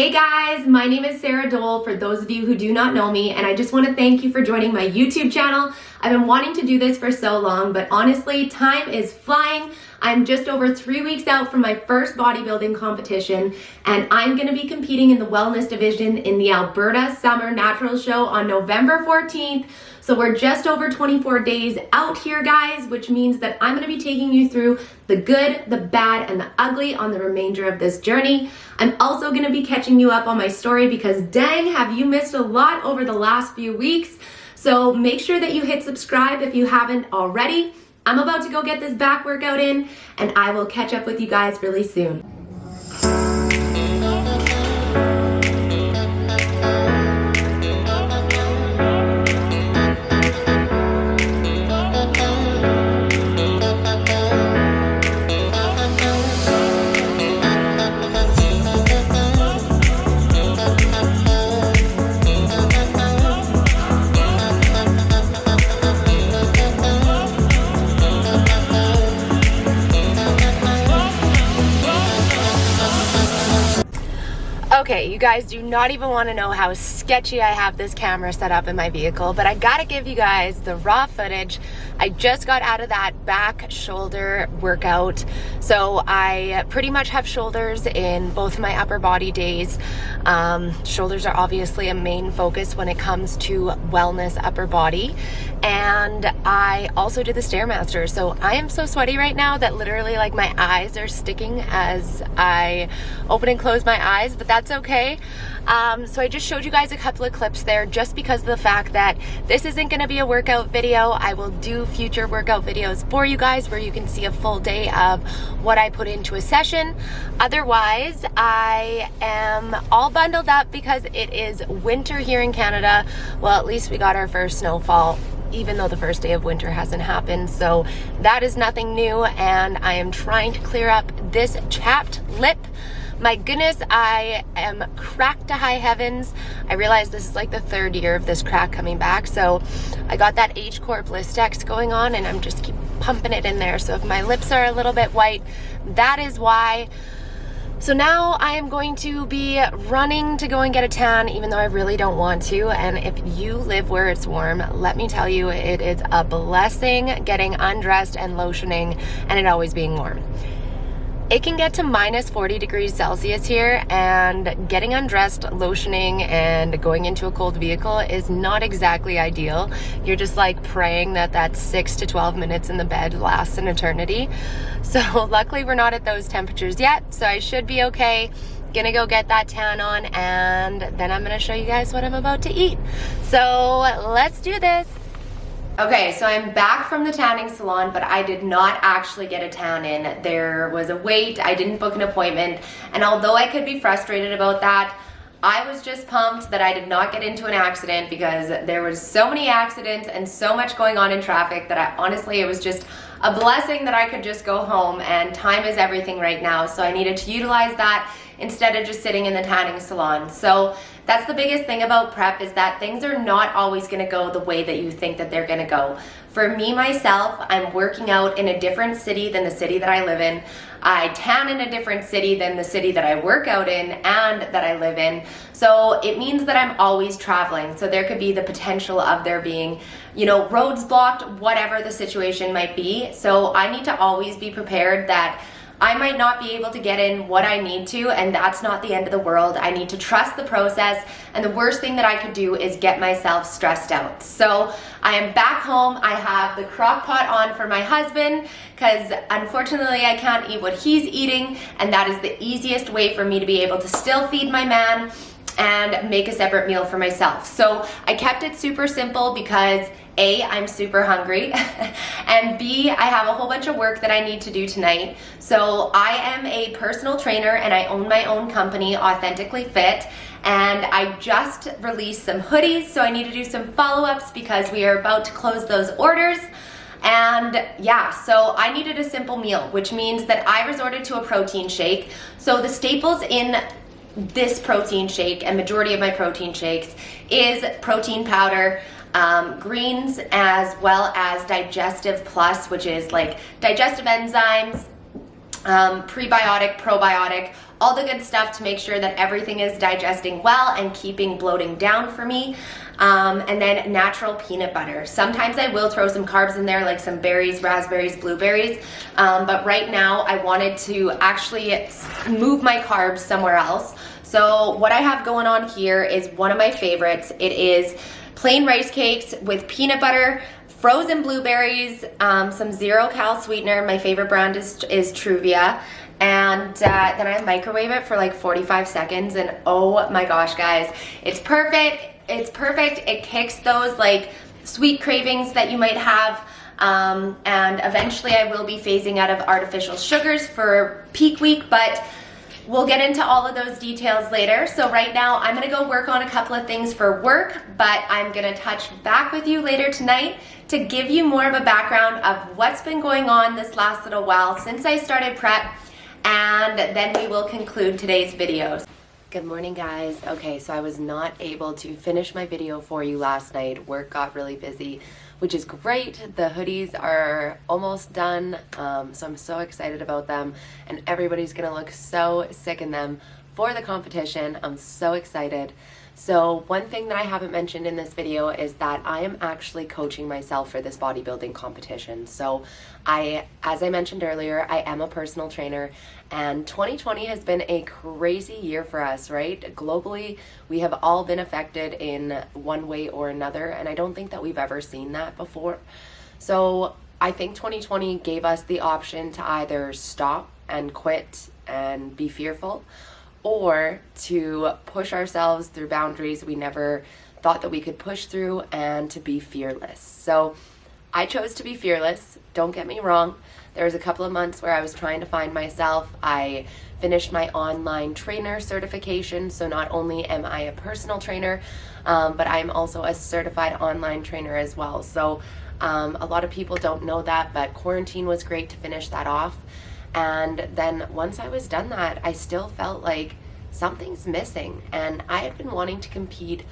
Hey guys, my name is Sarah Dole, for those of you who do not know me, and I just want to thank you for joining my YouTube channel. I've been wanting to do this for so long, but honestly, time is flying. I'm just over 3 weeks out from my first bodybuilding competition, and I'm going to be competing in the wellness division in the Alberta Summer Naturals show on November 14th. So we're just over 24 days out here, guys, which means that I'm going to be taking you through the good, the bad, and the ugly on the remainder of this journey. I'm also going to be catching you up on my story because dang, have you missed a lot over the last few weeks. So make sure that you hit subscribe if you haven't already. I'm about to go get this back workout in, and I will catch up with you guys really soon. Okay, you guys do not even want to know how sketchy I have this camera set up in my vehicle, but I gotta give you guys the raw footage. I just got out of that back shoulder workout, so I pretty much have shoulders in both my upper body days. Shoulders are obviously a main focus when it comes to wellness upper body, and I also did the Stairmaster, so I am so sweaty right now that literally like my eyes are sticking as I open and close my eyes, but that's okay. So I just showed you guys a couple of clips there just because of the fact that this isn't going to be a workout video. I will do future workout videos for you guys where you can see a full day of what I put into a session. Otherwise, I am all bundled up because it is winter here in Canada. Well, at least we got our first snowfall, even though the first day of winter hasn't happened. So that is nothing new, and I am trying to clear up this chapped lip. My goodness, I am cracked to high heavens. I realize this is like the third year of this crack coming back. So I got that H-Core Blistex going on, and I'm just keep pumping it in there. So if my lips are a little bit white, that is why. So now I am going to be running to go and get a tan, even though I really don't want to. And if you live where it's warm, let me tell you, it is a blessing getting undressed and lotioning and it always being warm. It can get to minus 40 degrees Celsius here, and getting undressed, lotioning, and going into a cold vehicle is not exactly ideal. You're just like praying that that 6 to 12 minutes in the bed lasts an eternity. So luckily we're not at those temperatures yet, so I should be okay. Gonna go get that tan on, and then I'm gonna show you guys what I'm about to eat. So let's do this. Okay, so I'm back from the tanning salon, but I did not actually get a tan in. There was a wait, I didn't book an appointment, and although I could be frustrated about that, I was just pumped that I did not get into an accident because there was so many accidents and so much going on in traffic that honestly, it was just a blessing that I could just go home, and time is everything right now, so I needed to utilize that instead of just sitting in the tanning salon. So that's the biggest thing about prep, is that things are not always gonna go the way that you think that they're gonna go. For me, myself, I'm working out in a different city than the city that I live in. I tan in a different city than the city that I work out in and that I live in. So it means that I'm always traveling. So there could be the potential of there being, you know, roads blocked, whatever the situation might be. So I need to always be prepared that I might not be able to get in what I need to, and that's not the end of the world. I need to trust the process, and the worst thing that I could do is get myself stressed out. So I am back home. I have the crock pot on for my husband because unfortunately I can't eat what he's eating, and that is the easiest way for me to be able to still feed my man and make a separate meal for myself. So I kept it super simple because A, I'm super hungry, and B, I have a whole bunch of work that I need to do tonight. So I am a personal trainer and I own my own company, Authentically Fit, and I just released some hoodies, so I need to do some follow-ups because we are about to close those orders. And yeah, so I needed a simple meal, which means that I resorted to a protein shake. So the staples in this protein shake, and majority of my protein shakes, is protein powder, greens, as well as Digestive Plus, which is like digestive enzymes, prebiotic, probiotic, all the good stuff to make sure that everything is digesting well and keeping bloating down for me. And then natural peanut butter. Sometimes I will throw some carbs in there, like some berries, raspberries, blueberries, but right now I wanted to actually move my carbs somewhere else. So what I have going on here is one of my favorites. It is plain rice cakes with peanut butter, frozen blueberries, some zero-cal sweetener. My favorite brand is Truvia. And then I microwave it for like 45 seconds, and oh my gosh, guys, it's perfect. It's perfect. It kicks those like sweet cravings that you might have. And eventually I will be phasing out of artificial sugars for peak week, but we'll get into all of those details later. So right now I'm gonna go work on a couple of things for work, but I'm gonna touch back with you later tonight to give you more of a background of what's been going on this last little while since I started prep, and then we will conclude today's videos. Good morning, guys. Okay, so I was not able to finish my video for you last night. Work got really busy, which is great. The hoodies are almost done, so I'm so excited about them, and everybody's gonna look so sick in them for the competition. I'm so excited. So one thing that I haven't mentioned in this video is that I am actually coaching myself for this bodybuilding competition. So as I mentioned earlier, I am a personal trainer, and 2020 has been a crazy year for us, right? Globally, we have all been affected in one way or another, and I don't think that we've ever seen that before. So I think 2020 gave us the option to either stop and quit and be fearful, or to push ourselves through boundaries we never thought that we could push through, and to be fearless. So I chose to be fearless. Don't get me wrong. There was a couple of months where I was trying to find myself. I finished my online trainer certification. So not only am I a personal trainer, but I'm also a certified online trainer as well. So a lot of people don't know that, but quarantine was great to finish that off. And then once I was done that, I still felt like something's missing, and I had been wanting to compete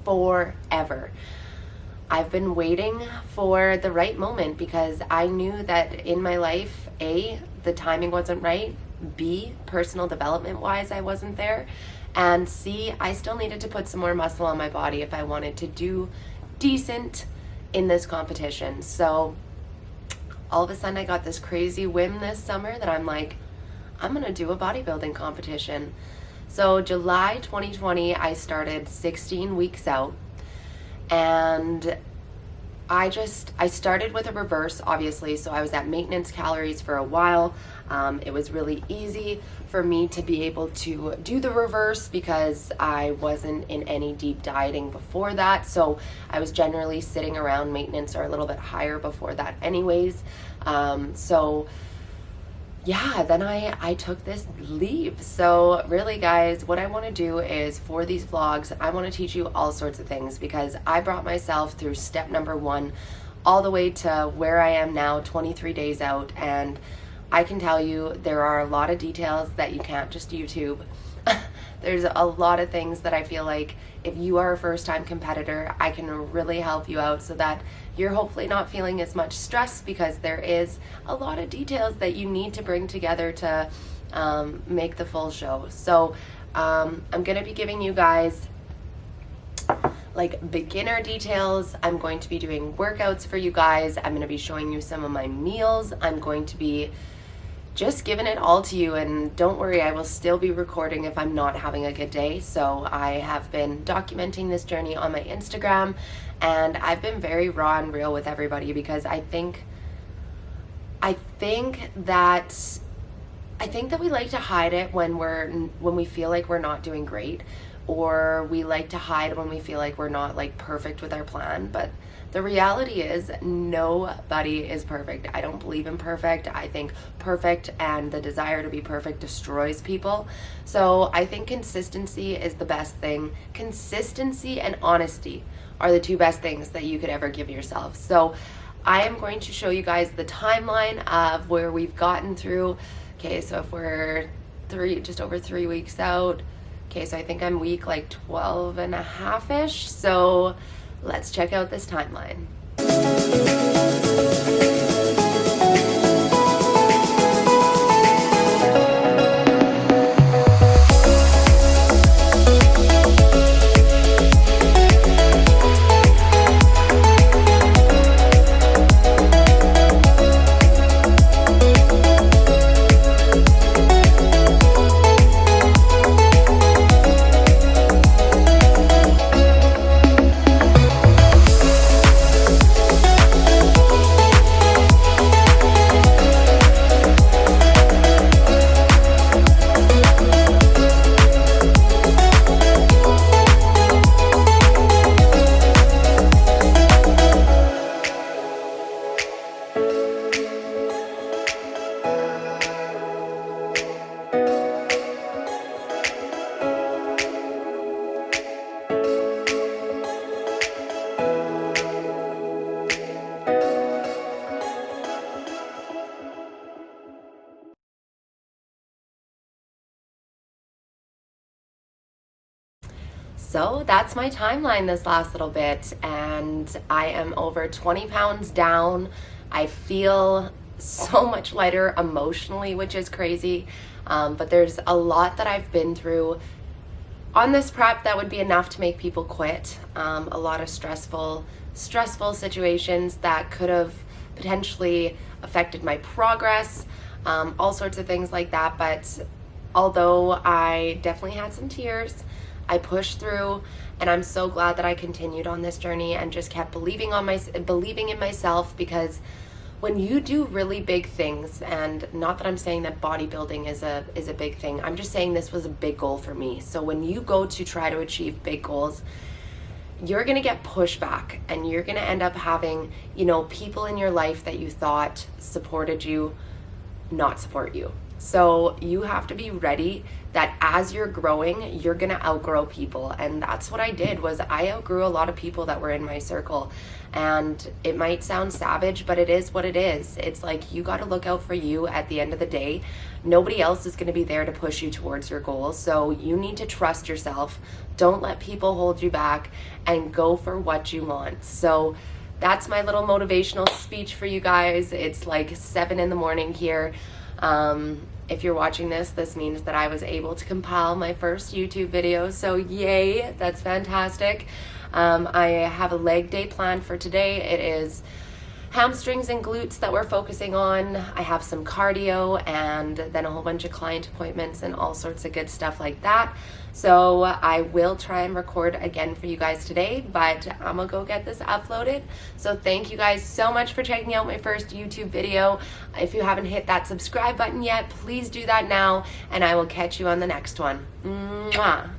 forever. I've been waiting for the right moment because I knew that in my life, A, the timing wasn't right, B, personal development wise, I wasn't there, and C, I still needed to put some more muscle on my body if I wanted to do decent in this competition. So all of a sudden I got this crazy whim this summer that I'm like, I'm gonna do a bodybuilding competition. So July 2020, I started 16 weeks out, and I started with a reverse, obviously, so I was at maintenance calories for a while. It was really easy for me to be able to do the reverse because I wasn't in any deep dieting before that, so I was generally sitting around maintenance or a little bit higher before that anyways. So yeah, then I took this leave. So really, guys, what I want to do is, for these vlogs, I want to teach you all sorts of things, because I brought myself through step number 1 all the way to where I am now, 23 days out, and I can tell you there are a lot of details that you can't just YouTube. There's a lot of things that I feel like if you are a first-time competitor, I can really help you out so that you're hopefully not feeling as much stress, because there is a lot of details that you need to bring together to make the full show. So I'm going to be giving you guys like beginner details. I'm going to be doing workouts for you guys. I'm going to be showing you some of my meals. I'm going to be just giving it all to you, and don't worry, I will still be recording if I'm not having a good day. So I have been documenting this journey on my Instagram, and I've been very raw and real with everybody, because I think that we like to hide it when we feel like we're not doing great, or we like to hide when we feel like we're not like perfect with our plan. But the reality is nobody is perfect. I don't believe in perfect. I think perfect and the desire to be perfect destroys people. So I think consistency is the best thing. Consistency and honesty are the two best things that you could ever give yourself. So I am going to show you guys the timeline of where we've gotten through. Okay, so if we're just over 3 weeks out. Okay, so I think I'm week like 12 and a half-ish. So let's check out this timeline. So that's my timeline this last little bit, and I am over 20 pounds down. I feel so much lighter emotionally, which is crazy, but there's a lot that I've been through on this prep that would be enough to make people quit. A lot of stressful situations that could have potentially affected my progress, all sorts of things like that. But although I definitely had some tears, I pushed through, and I'm so glad that I continued on this journey and just kept believing in myself, because when you do really big things, and not that I'm saying that bodybuilding is a big thing, I'm just saying this was a big goal for me. So when you go to try to achieve big goals, you're going to get pushback, and you're going to end up having, people in your life that you thought supported you not support you. So you have to be ready that as you're growing, you're going to outgrow people. And that's what I did, was I outgrew a lot of people that were in my circle. And it might sound savage, but it is what it is. It's like, you got to look out for you at the end of the day. Nobody else is going to be there to push you towards your goals. So you need to trust yourself. Don't let people hold you back, and go for what you want. So that's my little motivational speech for you guys. It's like 7 a.m. here. If you're watching this means that I was able to compile my first YouTube video, so yay, that's fantastic. I have a leg day planned for today. It is hamstrings and glutes that we're focusing on. I have some cardio, and then a whole bunch of client appointments and all sorts of good stuff like that. So I will try and record again for you guys today, but I'm gonna go get this uploaded. So thank you guys so much for checking out my first YouTube video. If you haven't hit that subscribe button yet, please do that now, and I will catch you on the next one. Mwah.